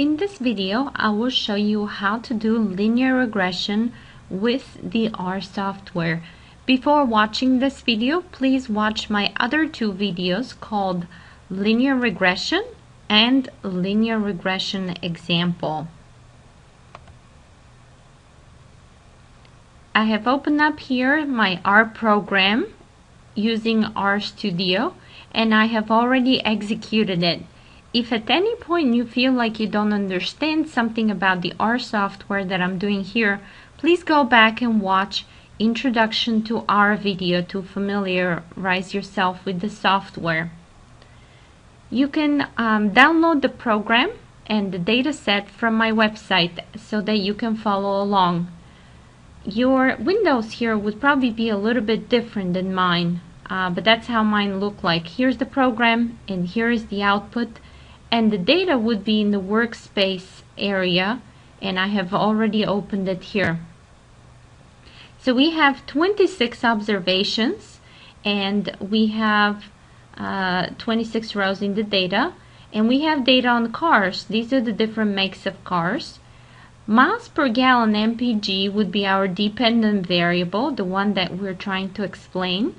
In this video, I will show you how to do linear regression with the R software. Before watching this video, please watch my other two videos called Linear Regression and Linear Regression Example. I have opened up here my R program using RStudio, and I have already executed it. If at any point you feel like you don't understand something about the R software that I'm doing here, please go back and watch Introduction to R video to familiarize yourself with the software. You can download the program and the data set from my website so that you can follow along. Your windows here would probably be a little bit different than mine, but that's how mine look like. Here's the program and here is the output, and the data would be in the workspace area, and I have already opened it here. So we have 26 observations and we have 26 rows in the data, and we have data on cars. These are the different makes of cars. Miles per gallon MPG would be our dependent variable, the one that we're trying to explain.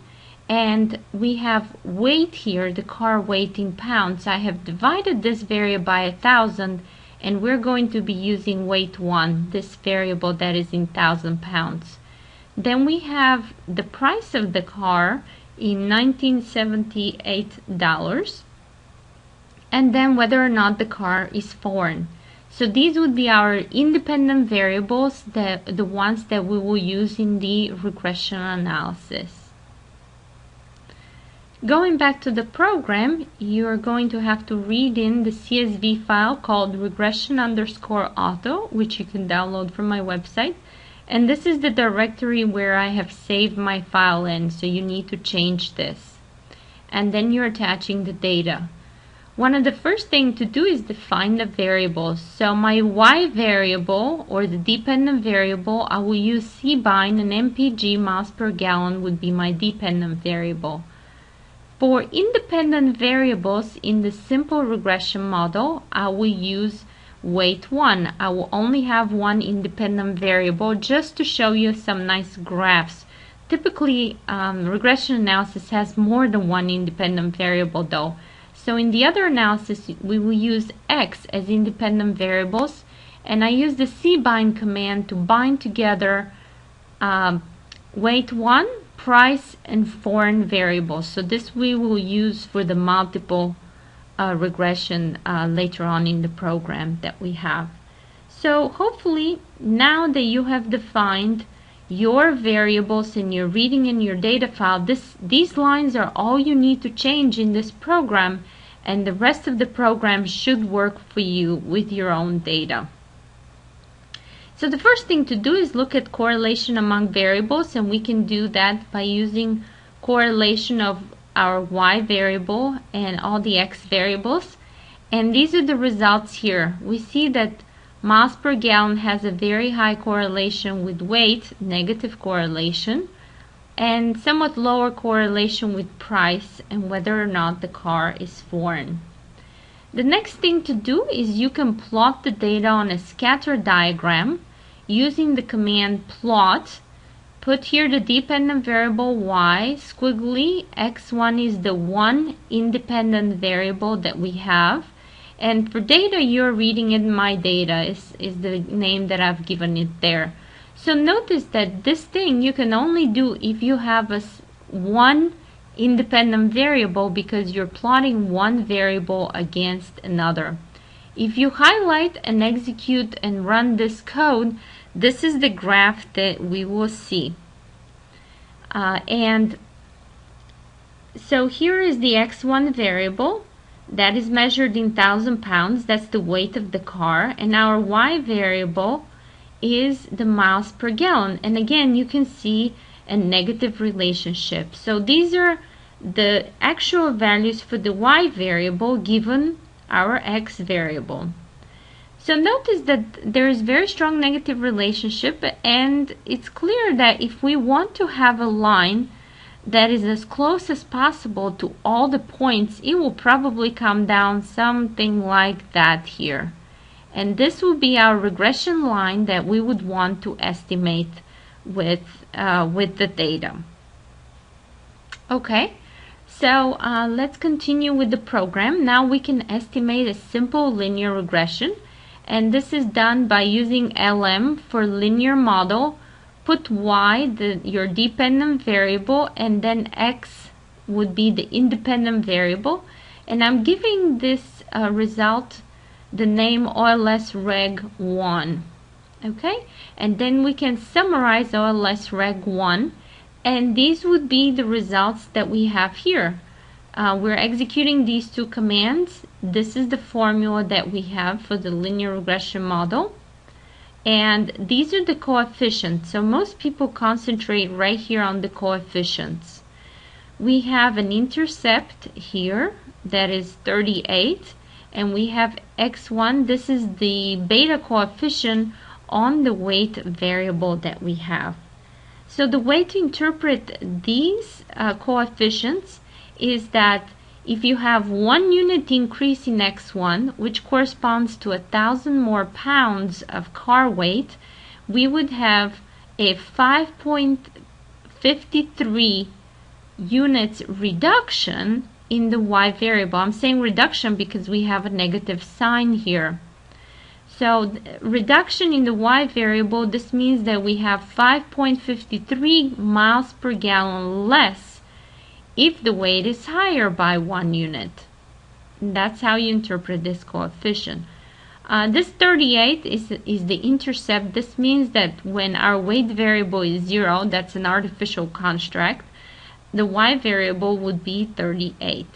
And we have weight here, the car weight in pounds. I have divided this variable by 1,000, and we're going to be using weight 1, this variable that is in 1,000 pounds. Then we have the price of the car in $1978, and then whether or not the car is foreign. So these would be our independent variables, the ones that we will use in the regression analysis. Going back to the program, you're going to have to read in the CSV file called regression_auto, which you can download from my website. And this is the directory where I have saved my file in, so you need to change this. And then you're attaching the data. One of the first things to do is define the variables. So my Y variable, or the dependent variable, I will use cbind, and MPG, miles per gallon, would be my dependent variable. For independent variables in the simple regression model, I will use weight 1. I will only have one independent variable just to show you some nice graphs. Typically, regression analysis has more than one independent variable though. So in the other analysis, we will use X as independent variables, and I use the cbind command to bind together weight 1, price, and foreign variables. So this we will use for the multiple regression later on in the program that we have. So hopefully now that you have defined your variables and you're reading in your data file, these lines are all you need to change in this program, and the rest of the program should work for you with your own data. So the first thing to do is look at correlation among variables, and we can do that by using correlation of our Y variable and all the X variables. And these are the results here. We see that miles per gallon has a very high correlation with weight, negative correlation, and somewhat lower correlation with price and whether or not the car is foreign. The next thing to do is you can plot the data on a scatter diagram using the command plot. Put here the dependent variable Y, squiggly, X1 is the one independent variable that we have. And for data, you're reading in my data is the name that I've given it there. So notice that this thing you can only do if you have one independent variable, because you're plotting one variable against another. If you highlight and execute and run this code, this is the graph that we will see. And so here is the X1 variable that is measured in 1,000 pounds. That's the weight of the car. And our Y variable is the miles per gallon. And again, you can see a negative relationship. So these are the actual values for the Y variable given our X variable. So notice that there is very strong negative relationship, and it's clear that if we want to have a line that is as close as possible to all the points, it will probably come down something like that here. And this will be our regression line that we would want to estimate with the data. Okay, so let's continue with the program. Now we can estimate a simple linear regression, and this is done by using LM for linear model. Put y, your dependent variable, and then x would be the independent variable. And I'm giving this result the name OLS Reg 1. Okay, and then we can summarize OLS Reg 1, and these would be the results that we have here. We're executing these two commands. This is the formula that we have for the linear regression model, and these are the coefficients. So most people concentrate right here on the coefficients. We have an intercept here that is 38, and we have x1. This is the beta coefficient on the weight variable that we have. So the way to interpret these coefficients is that if you have 1 unit increase in x1, which corresponds to 1,000 more pounds of car weight, we would have a 5.53 units reduction in the y variable. I'm saying reduction because we have a negative sign here. So reduction in the y variable, this means that we have 5.53 miles per gallon less if the weight is higher by 1 unit. That's how you interpret this coefficient. This 38 is the intercept. This means that when our weight variable is 0, that's an artificial construct, the y variable would be 38.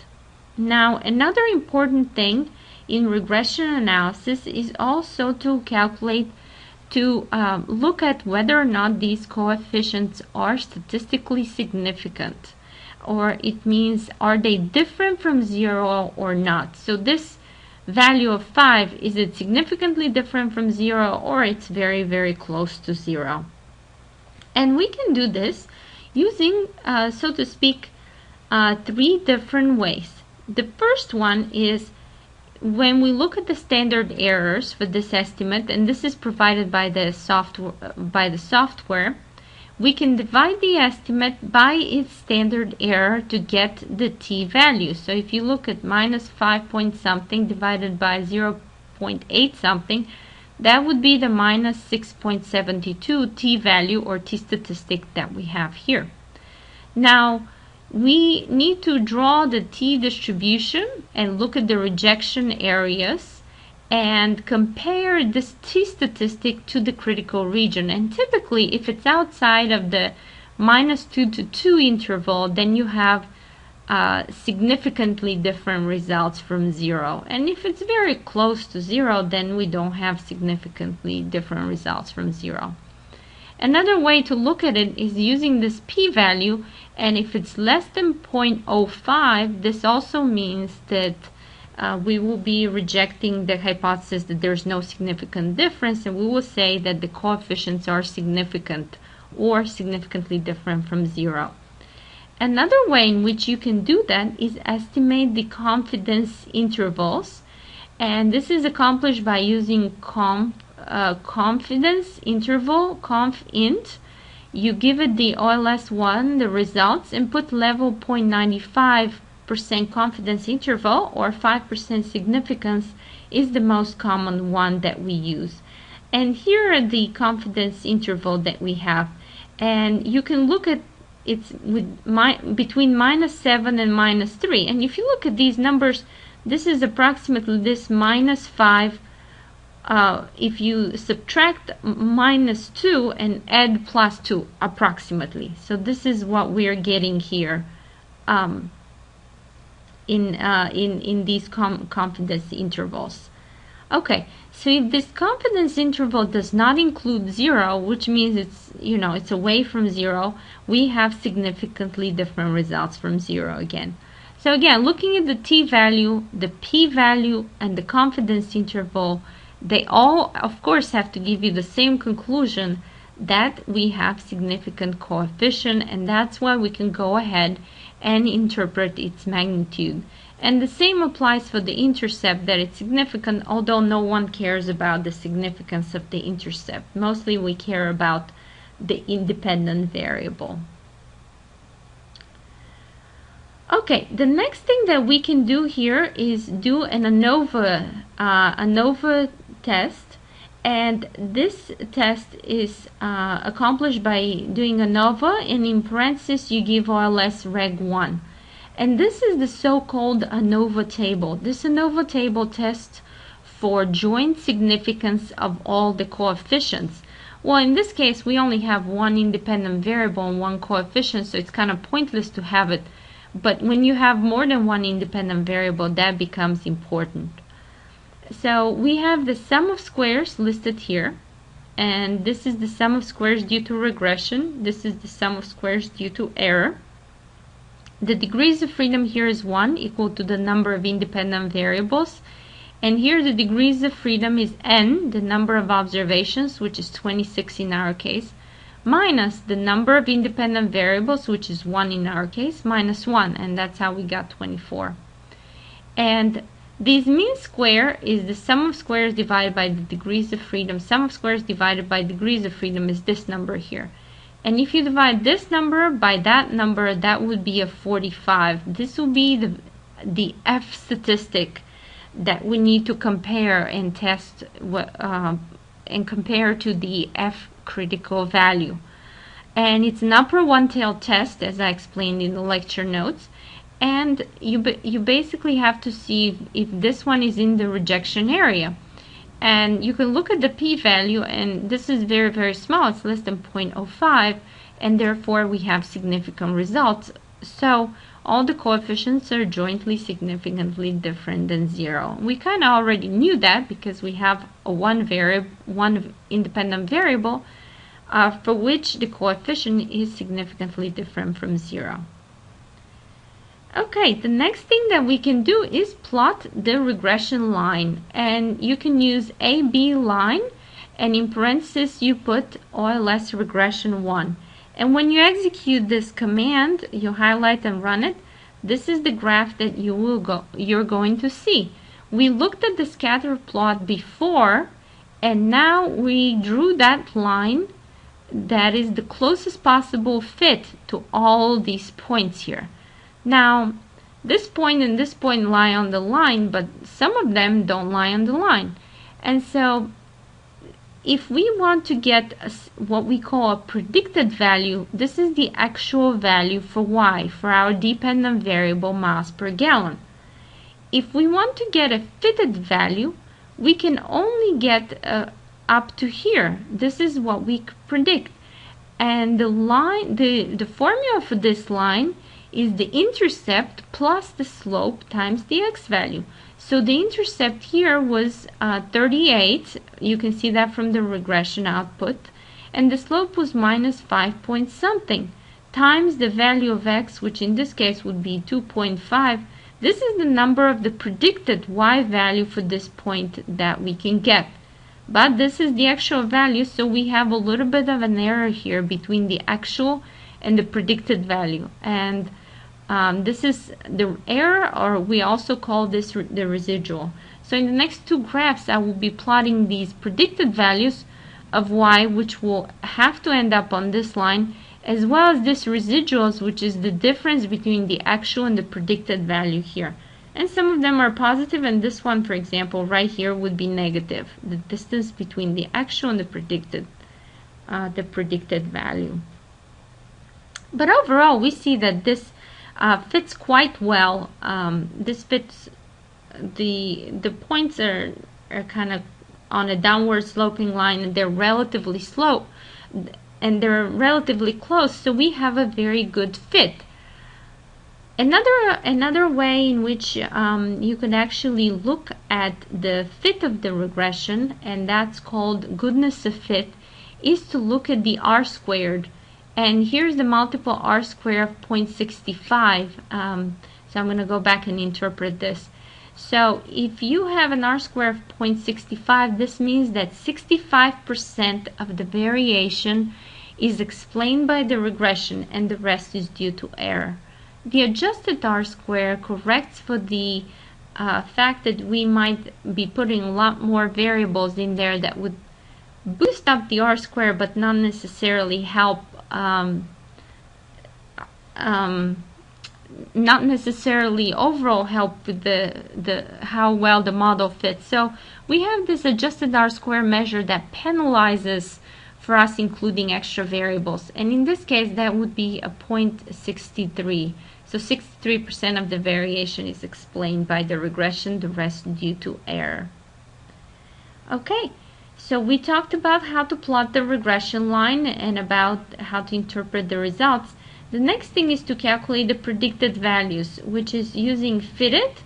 Now, another important thing in regression analysis is also to calculate, to look at whether or not these coefficients are statistically significant, or it means are they different from 0 or not. So this value of 5, is it significantly different from 0, or it's very, very close to 0? And we can do this using, so to speak, 3 different ways. The first one is when we look at the standard errors for this estimate, and this is provided by the software, we can divide the estimate by its standard error to get the t-value. So if you look at minus 5 point something divided by 0.8 something, that would be the minus 6.72 t-value or t-statistic that we have here. Now, we need to draw the t-distribution and look at the rejection areas and compare this t-statistic to the critical region. And typically, if it's outside of the minus 2 to 2 interval, then you have significantly different results from 0. And if it's very close to 0, then we don't have significantly different results from 0. Another way to look at it is using this p-value, and if it's less than 0.05, this also means that we will be rejecting the hypothesis that there's no significant difference, and we will say that the coefficients are significant or significantly different from 0. Another way in which you can do that is estimate the confidence intervals, and this is accomplished by using confidence interval, conf_int. You give it the OLS1, the results, and put level 0.95% confidence interval, or 5% significance is the most common one that we use. And here are the confidence interval that we have, and you can look at it's with between -7 and -3. And if you look at these numbers, this is approximately this -5. If you subtract -2 and add +2 approximately. So this is what we are getting here in these confidence intervals. Okay, so if this confidence interval does not include 0, which means it's away from 0, we have significantly different results from 0 again. So again, looking at the t-value, the p-value, and the confidence interval, they all, of course, have to give you the same conclusion that we have significant coefficient, and that's why we can go ahead and interpret its magnitude. And the same applies for the intercept, that it's significant, although no one cares about the significance of the intercept. Mostly we care about the independent variable. Okay, the next thing that we can do here is do an ANOVA test, and this test is accomplished by doing ANOVA, and in parentheses you give OLS Reg 1. And this is the so-called ANOVA table. This ANOVA table tests for joint significance of all the coefficients. Well, in this case, we only have one independent variable and one coefficient, so it's kind of pointless to have it. But when you have more than one independent variable, that becomes important. So we have the sum of squares listed here, and this is the sum of squares due to regression. This is the sum of squares due to error. The degrees of freedom here is 1, equal to the number of independent variables. And here the degrees of freedom is n, the number of observations, which is 26 in our case, minus the number of independent variables, which is 1 in our case, minus 1, and that's how we got 24. And this mean square is the sum of squares divided by the degrees of freedom. Sum of squares divided by degrees of freedom is this number here. And if you divide this number by that number, that would be a 45. This will be the F statistic that we need to compare and test and compare to the F critical value. And it's an upper one-tailed test, as I explained in the lecture notes. And you basically have to see if this one is in the rejection area. And you can look at the p-value, and this is very, very small. It's less than 0.05, and therefore we have significant results. So all the coefficients are jointly significantly different than 0. We kind of already knew that because we have a one independent variable for which the coefficient is significantly different from 0. Okay, the next thing that we can do is plot the regression line, and you can use AB line, and in parentheses you put OLS regression 1. And when you execute this command, you highlight and run it, this is the graph that you're going to see. We looked at the scatter plot before, and now we drew that line that is the closest possible fit to all these points here. Now, this point and this point lie on the line, but some of them don't lie on the line. And so, if we want to get what we call a predicted value, this is the actual value for y, for our dependent variable miles per gallon. If we want to get a fitted value, we can only get up to here. This is what we predict. And the line, the formula for this line is the intercept plus the slope times the x value. So the intercept here was 38. You can see that from the regression output. And the slope was minus 5 point something times the value of x, which in this case would be 2.5. This is the number of the predicted y value for this point that we can get. But this is the actual value, so we have a little bit of an error here between the actual and the predicted value. And this is the error, or we also call this the residual. So in the next two graphs, I will be plotting these predicted values of y, which will have to end up on this line, as well as this residuals, which is the difference between the actual and the predicted value here. And some of them are positive, and this one, for example, right here would be negative, the distance between the actual and the predicted value. But overall, we see that this fits quite well. This fits, the points are kind of on a downward sloping line, and they're relatively slow, and they're relatively close, so we have a very good fit. Another way in which you can actually look at the fit of the regression, and that's called goodness of fit, is to look at the r squared. And here's the multiple r squared of 0.65. So I'm going to go back and interpret this. So if you have an r squared of 0.65, this means that 65% of the variation is explained by the regression and the rest is due to error. the adjusted R-square corrects for the fact that we might be putting a lot more variables in there that would boost up the R-square but not necessarily help not necessarily overall help with the how well the model fits. So we have this adjusted R-square measure that penalizes for us including extra variables, and in this case that would be a 0.63. So 63% of the variation is explained by the regression, the rest due to error. Okay, so we talked about how to plot the regression line and about how to interpret the results. The next thing is to calculate the predicted values, which is using fitted,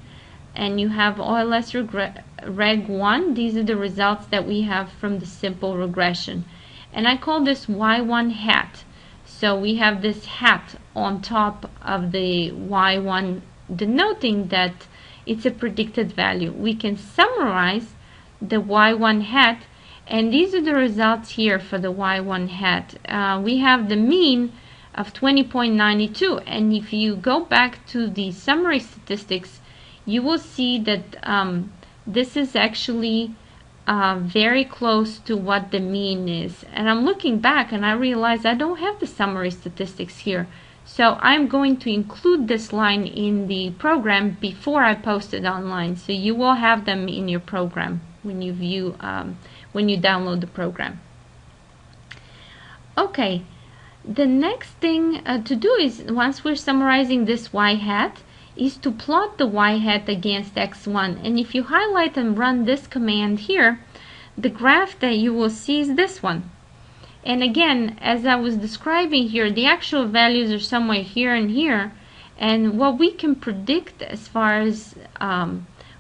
and you have OLS Reg 1. These are the results that we have from the simple regression. And I call this Y1 hat. So we have this hat on top of the Y1, denoting that it's a predicted value. We can summarize the Y1 hat, and these are the results here for the Y1 hat. We have the mean of 20.92, and if you go back to the summary statistics, you will see that this is actually very close to what the mean is. And I'm looking back and I realize I don't have the summary statistics here, so I'm going to include this line in the program before I post it online, so you will have them in your program when you view when you download the program. Okay, the next thing to do is, once we're summarizing this y hat, is to plot the y hat against x1. And if you highlight and run this command here, the graph that you will see is this one. And again, as I was describing here, the actual values are somewhere here and here, and what we can predict as far as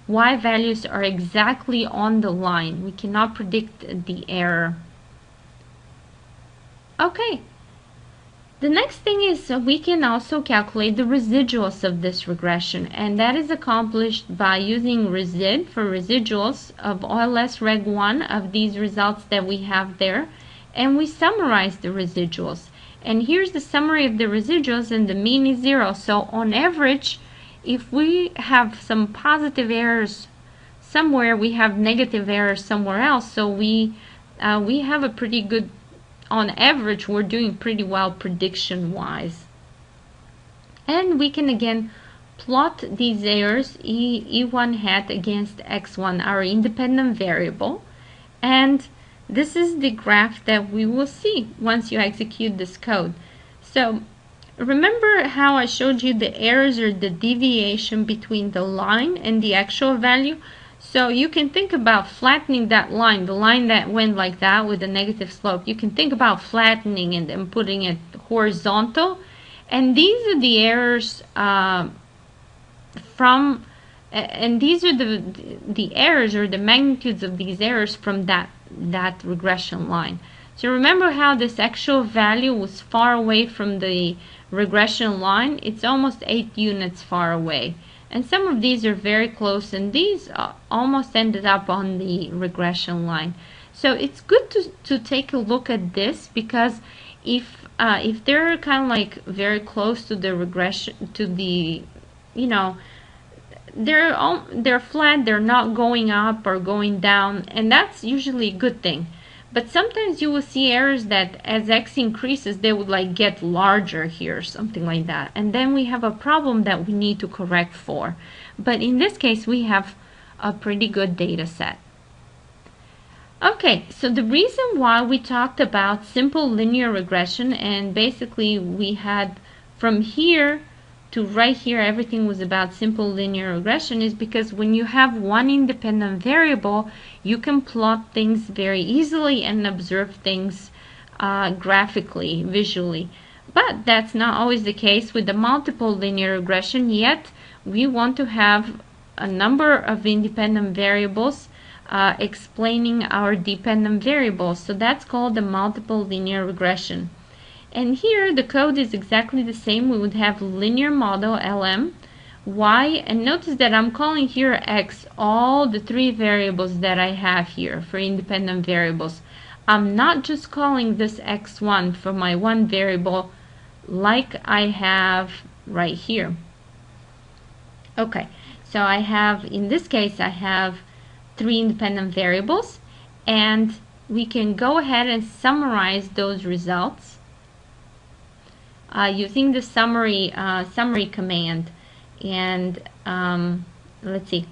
y values are exactly on the line. We cannot predict the error. Okay. The next thing is we can also calculate the residuals of this regression, and that is accomplished by using resid for residuals of OLS Reg 1 of these results that we have there, and we summarize the residuals. And here's the summary of the residuals, and the mean is 0. So on average, if we have some positive errors somewhere, we have negative errors somewhere else. So we have a pretty good, on average, we're doing pretty well prediction wise. And we can again plot these errors, E1 hat against X1, our independent variable. And this is the graph that we will see once you execute this code. So remember how I showed you the errors or the deviation between the line and the actual value? So you can think about flattening that line, the line that went like that with a negative slope. You can think about flattening it and putting it horizontal. And these are the errors and these are the errors or the magnitudes of these errors from that regression line. So remember how this actual value was far away from the regression line? It's almost 8 units far away. And some of these are very close, and these almost ended up on the regression line. So it's good to take a look at this, because if they're kind of like very close to the regression, to the, you know, they're flat, they're not going up or going down, and that's usually a good thing. But sometimes you will see errors that as x increases, they would like get larger here, something like that. And then we have a problem that we need to correct for. But in this case, we have a pretty good data set. Okay, so the reason why we talked about simple linear regression, and basically we had from here to right here, everything was about simple linear regression, is because when you have one independent variable, you can plot things very easily and observe things graphically, visually. But that's not always the case with the multiple linear regression, yet we want to have a number of independent variables explaining our dependent variables. So that's called the multiple linear regression. And here the code is exactly the same. We would have linear model LM, Y, and notice that I'm calling here X all the 3 variables that I have here for independent variables. I'm not just calling this X1 for my one variable like I have right here. Okay, so I have, in this case, I have 3 independent variables, and we can go ahead and summarize those results using the summary command. And let's see.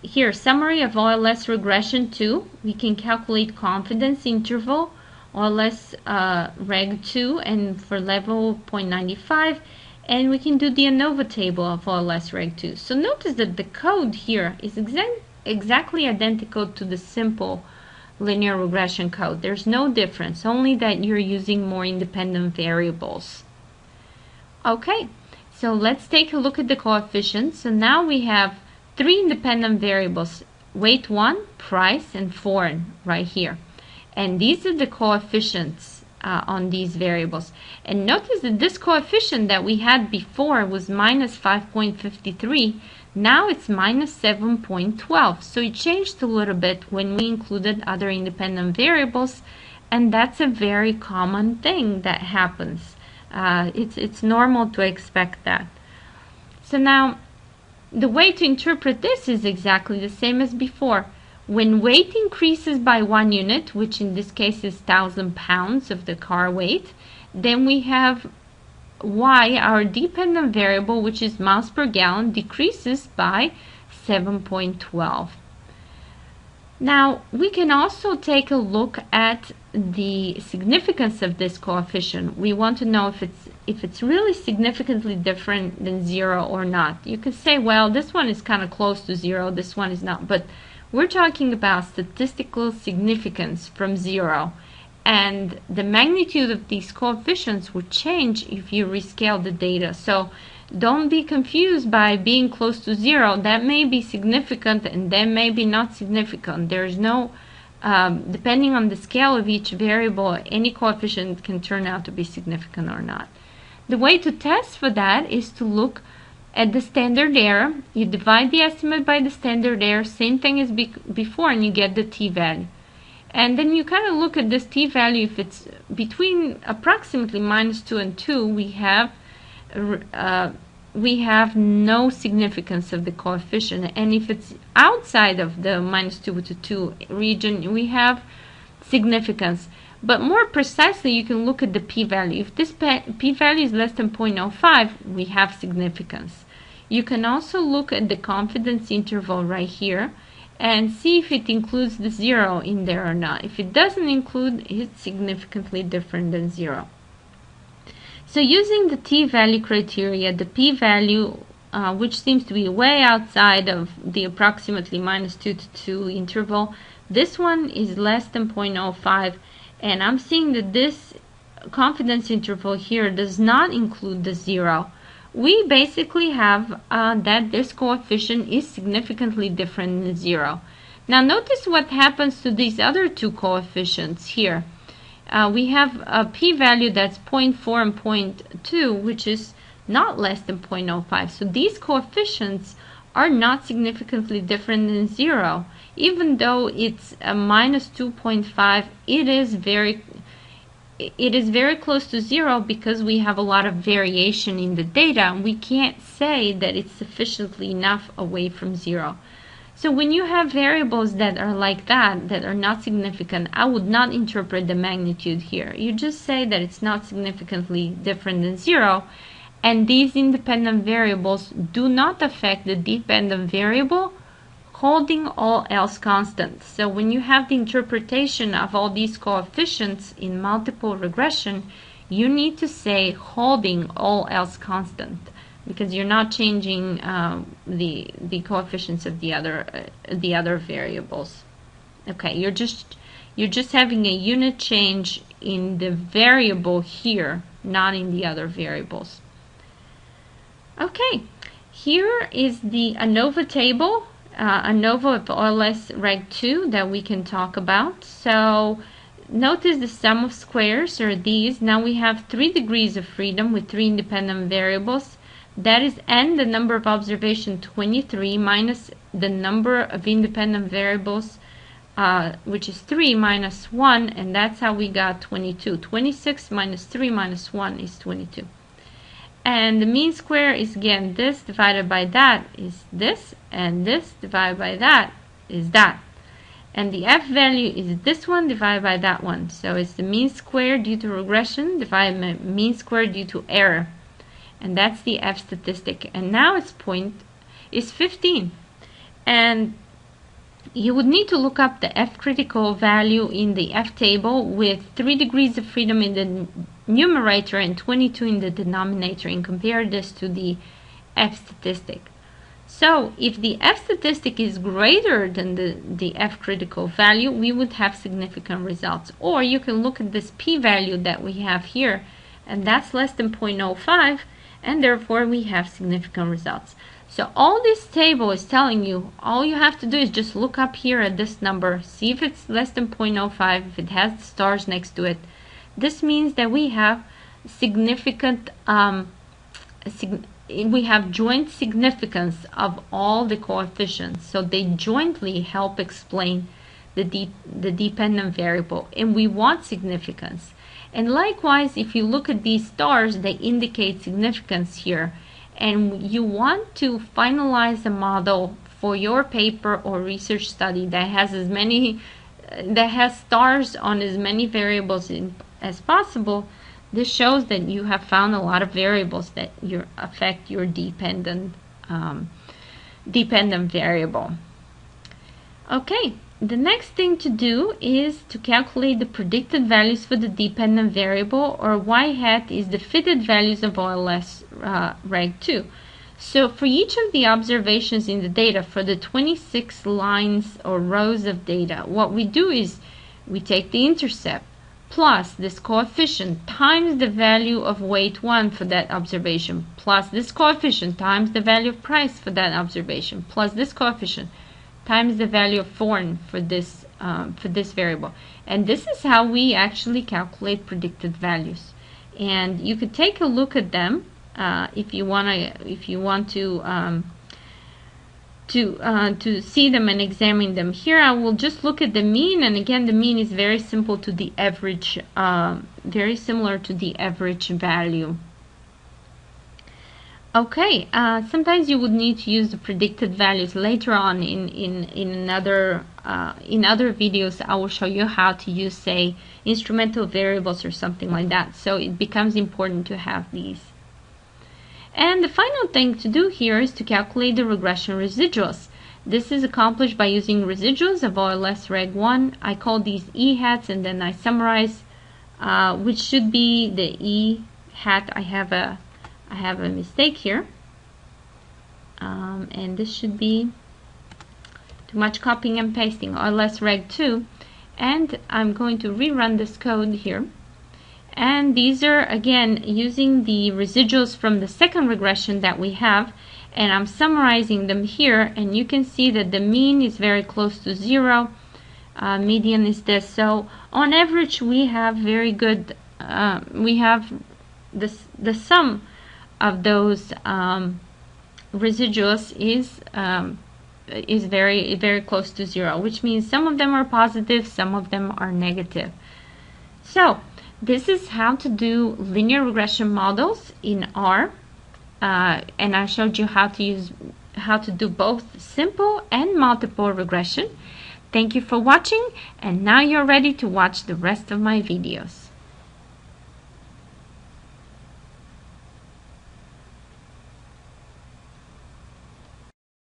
Here, summary of OLS regression 2. We can calculate confidence interval, OLS reg 2, and for level 0.95. And we can do the ANOVA table of OLS reg 2. So notice that the code here is exactly identical to the simple linear regression code. There's no difference, only that you're using more independent variables. Okay, so let's take a look at the coefficients. So now we have 3 independent variables, weight 1, price, and foreign right here. And these are the coefficients on these variables. And notice that this coefficient that we had before was minus 5.53. Now it's minus 7.12. So it changed a little bit when we included other independent variables, and that's a very common thing that happens. It's normal to expect that. So now the way to interpret this is exactly the same as before. When weight increases by 1 unit, which in this case is 1,000 pounds of the car weight, then we have y, our dependent variable, which is miles per gallon, decreases by 7.12. Now, we can also take a look at the significance of this coefficient. We want to know if it's really significantly different than 0 or not. You could say, well, this one is kind of close to 0, this one is not, but we're talking about statistical significance from 0, and the magnitude of these coefficients would change if you rescale the data. So don't be confused by being close to 0. That may be significant and then maybe not significant. There's no, depending on the scale of each variable, any coefficient can turn out to be significant or not. The way to test for that is to look at the standard error. You divide the estimate by the standard error, same thing as before, and you get the t-value. And then you kind of look at this t-value. If it's between approximately -2 and 2, we have no significance of the coefficient. And if it's outside of the -2 to 2 region, we have significance. But more precisely, you can look at the p-value. If this p-value is less than 0.05, we have significance. You can also look at the confidence interval right here and see if it includes the 0 in there or not. If it doesn't include, it's significantly different than 0. So using the t-value criteria, the p-value, which seems to be way outside of the approximately -2 to 2 interval, this one is less than 0.05. And I'm seeing that this confidence interval here does not include the 0. We basically have that this coefficient is significantly different than 0. Now notice what happens to these other two coefficients here. We have a p-value that's 0.4 and 0.2, which is not less than 0.05. So these coefficients are not significantly different than 0. Even though it's a -2.5, it is very close to 0 because we have a lot of variation in the data. We can't say that it's sufficiently enough away from 0. So when you have variables that are like that are not significant, I would not interpret the magnitude here. You just say that it's not significantly different than 0, and these independent variables do not affect the dependent variable, holding all else constant. So when you have the interpretation of all these coefficients in multiple regression, you need to say holding all else constant, because you're not changing the coefficients of the other variables. Okay, you're just having a unit change in the variable here, not in the other variables. Okay, here is the ANOVA table, ANOVA of OLS Reg 2 that we can talk about. So notice the sum of squares are these. Now we have 3 degrees of freedom with 3 independent variables. That is n, the number of observation 23, minus the number of independent variables, which is 3 minus 1, and that's how we got 22. 26 minus 3 minus 1 is 22. And the mean square is again this divided by that is this, and this divided by that is that. And the f value is this one divided by that one. So it's the mean square due to regression divided by mean square due to error. And that's the f statistic. And now its point is 15. And you would need to look up the f critical value in the f table with 3 degrees of freedom in the numerator and 22 in the denominator, and compare this to the f statistic. So if the f statistic is greater than the f critical value, we would have significant results. Or you can look at this p-value that we have here, and that's less than 0.05, and therefore we have significant results. So all this table is telling you, all you have to do is just look up here at this number, see if it's less than 0.05, if it has the stars next to it. This means that we have significant, we have joint significance of all the coefficients. So they jointly help explain the dependent variable, and we want significance. And likewise, if you look at these stars, they indicate significance here. And you want to finalize a model for your paper or research study that has as many, that has stars on as many variables as possible. This shows that you have found a lot of variables that affect your dependent variable. Okay, the next thing to do is to calculate the predicted values for the dependent variable, or y hat is the fitted values of OLS reg 2. So for each of the observations in the data, for the 26 lines or rows of data, what we do is we take the intercept plus this coefficient times the value of weight 1 for that observation, plus this coefficient times the value of price for that observation, plus this coefficient times the value of foreign for this variable. And this is how we actually calculate predicted values. And you could take a look at them if you want to see them and examine them. Here I will just look at the mean, and again the mean is very simple to the average, very similar to the average value. Okay, sometimes you would need to use the predicted values later on in other videos. I will show you how to use, say, instrumental variables or something like that. So it becomes important to have these. And the final thing to do here is to calculate the regression residuals. This is accomplished by using residuals of OLS reg 1. I call these E hats, and then I summarize which should be the E hat. I have a mistake here, and this should be too much copying and pasting. OLS reg 2, and I'm going to rerun this code here. And these are again using the residuals from the second regression that we have, and I'm summarizing them here, and you can see that the mean is very close to 0, median is this. So on average we have very good, we have the sum of those residuals is very close to 0, which means some of them are positive, some of them are negative. So this is how to do linear regression models in R, and I showed you how to do both simple and multiple regression. Thank you for watching, and now you're ready to watch the rest of my videos.